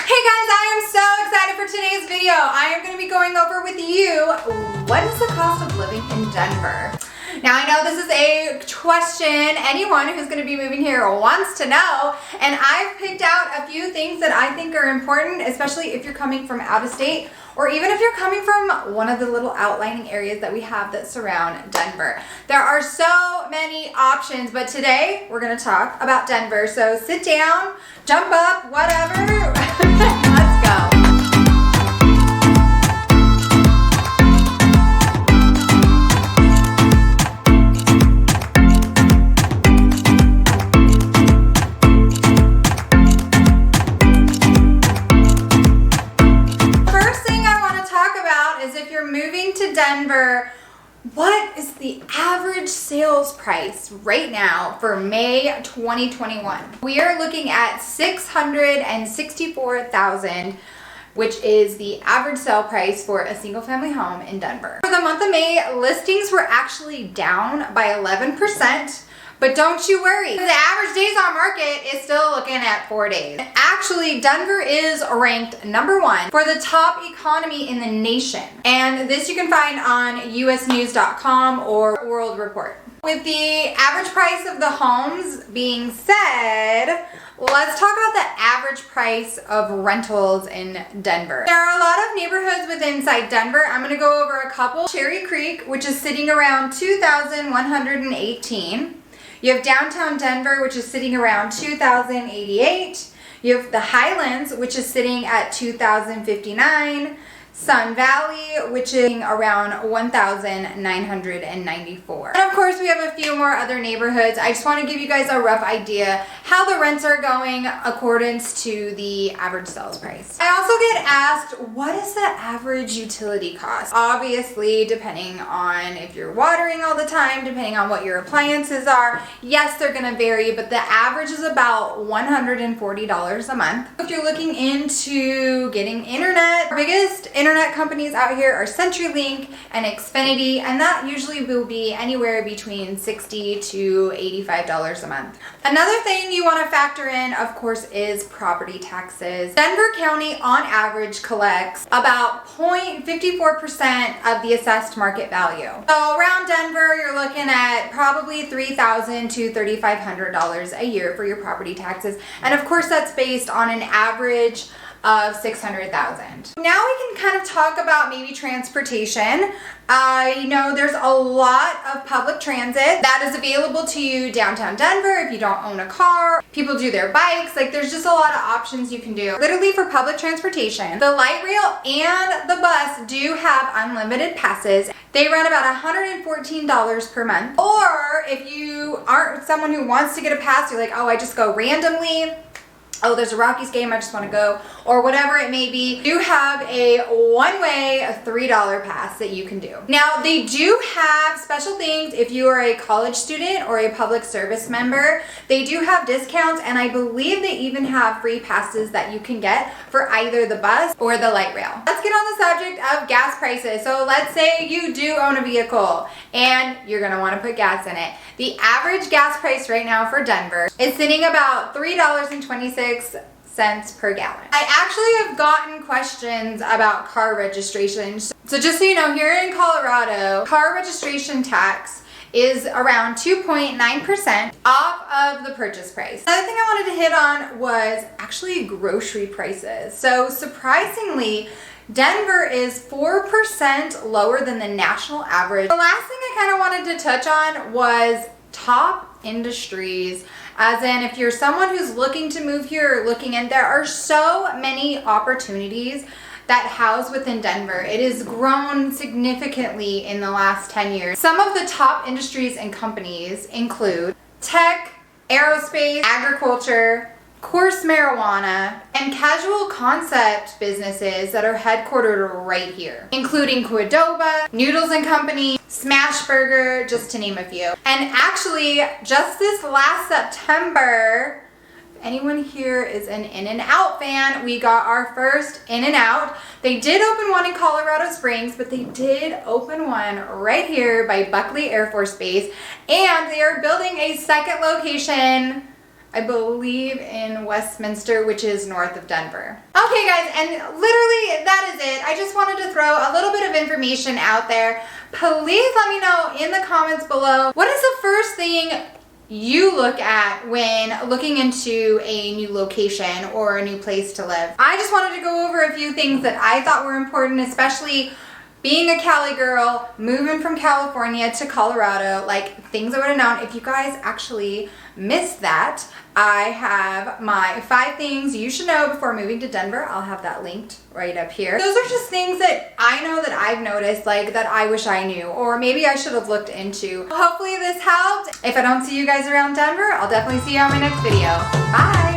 Hey guys, I am so excited for today's video. I am going to be going over with you what is the cost of living in Denver. Now I know this is a question anyone who's going to be moving here wants to know, and I've picked out a few things that I think are important, especially if you're coming from out of state or even if you're coming from one of the little outlining areas that we have that surround Denver. There are so many options, but today we're going to talk about Denver. So sit down, jump up, whatever. Let's go. Denver, what is the average sales price right now for May 2021? We are looking at $664,000, which is the average sale price for a single family home in Denver. For the month of May, listings were actually down by 11%. But don't you worry, the average days on market is still looking at 4 days. Actually, Denver is ranked #1 for the top economy in the nation. And this you can find on usnews.com or World Report. With the average price of the homes being said, let's talk about the average price of rentals in Denver. There are a lot of neighborhoods within inside Denver. I'm going to go over a couple. Cherry Creek, which is sitting around $2,118. You have downtown Denver, which is sitting around $2,088. You have the Highlands, which is sitting at $2,059. Sun Valley, which is around $1,994. And of course, we have a few more other neighborhoods. I just want to give you guys a rough idea how the rents are going accordance to the average sales price. I also get asked, what is the average utility cost? Obviously, depending on if you're watering all the time, depending on what your appliances are, yes, they're going to vary, but the average is about $140 a month. If you're looking into getting internet, our biggest internet companies out here are CenturyLink and Xfinity, and that usually will be anywhere between $60 to $85 a month. Another thing you want to factor in, of course, is property taxes. Denver County on average collects about 0.54% of the assessed market value. So around Denver, you're looking at probably $3,000 to $3,500 a year for your property taxes. And of course, that's based on an average of $600,000. Now we can kind of talk about maybe transportation. There's a lot of public transit that is available to you downtown Denver if you don't own a car. People do their bikes. There's just a lot of options you can do. Literally for public transportation, the light rail and the bus do have unlimited passes. They run about $114 per month. Or if you aren't someone who wants to get a pass, you're like, oh, I just go randomly. Oh, there's a Rockies game, I just want to go, or whatever it may be, you have a one-way $3 pass that you can do. Now, they do have special things if you are a college student or a public service member. They do have discounts, and I believe they even have free passes that you can get for either the bus or the light rail. Let's get on the subject of gas prices. So let's say you do own a vehicle and you're going to want to put gas in it. The average gas price right now for Denver is sitting about $3.26 per gallon. I actually have gotten questions about car registration. So just so you know, here in Colorado, car registration tax is around 2.9% off of the purchase price. Another thing I wanted to hit on was actually grocery prices. So surprisingly, Denver is 4% lower than the national average. The last thing I kind of wanted to touch on was top industries. As in, if you're someone who's looking to move here or looking in, there are so many opportunities that house within Denver. It has grown significantly in the last 10 years. Some of the top industries and companies include tech, aerospace, agriculture, coarse marijuana, and casual concept businesses that are headquartered right here, including Qdoba, Noodles and Company, Smash Burger, just to name a few. And actually, just this last September, anyone here is an In-N-Out fan, we got our first In-N-Out. They did open one in Colorado Springs, but they did open one right here by Buckley Air Force Base, and they are building a second location I believe in Westminster, which is north of Denver. Okay guys, and literally that is it. I just wanted to throw a little bit of information out there. Please let me know in the comments below, what is the first thing you look at when looking into a new location or a new place to live? I just wanted to go over a few things that I thought were important, especially being a Cali girl, moving from California to Colorado, like things I would have known. If you guys actually missed that, I have my 5 things you should know before moving to Denver. I'll have that linked right up here. Those are just things that I know that I've noticed, like that I wish I knew, or maybe I should have looked into. Hopefully this helped. If I don't see you guys around Denver, I'll definitely see you on my next video. Bye.